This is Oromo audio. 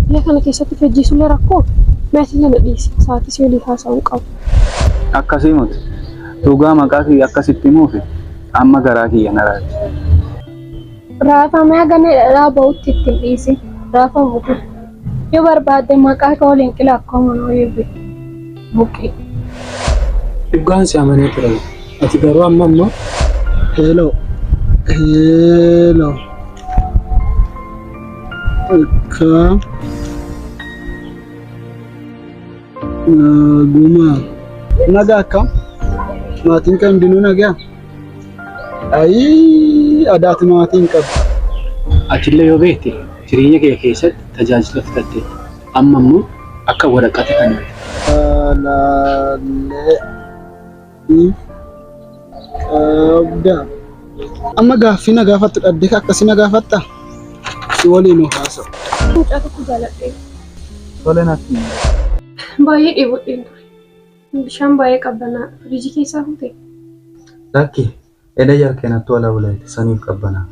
Biyya kana keessatti fajjiisuun rakkoo maatii kana dhiisi. Sa'aatii si olii haasa'uu qabu. Akkasii miti. Dhugaa maqaa kiyya akkasitti himuufi amma garaa kiyya naraati. Raafamee gana dhalaa ba'utti ittiin dhiisi. Raafa buku. Yoo barbaadde maqaa kee waliin qila akkuma noo eebbe. Buqqee. Dhugaan si amanee ture. Ati garuu amma ammoo hello. Akka guma nagaa akkam maatiin kan dinuu nagaa ayi adaati maatiin qabu Achillee yoo beekte jireenya kee keessatti tajaajila fudhatte amma immoo akka waraqata kanaati. Qabda amma gaaffii na gaafattu dhaddee akkasii na gaafatta si waliin haasa'u. Mucaa tokko jaaladhee. Tole natti. Baay'ee dheebodheen ture. Bishaan baay'ee qabbanaa firiijii keessaa fuute. Lakki edda jarkeenatti wala bulaate saniif qabbanaa.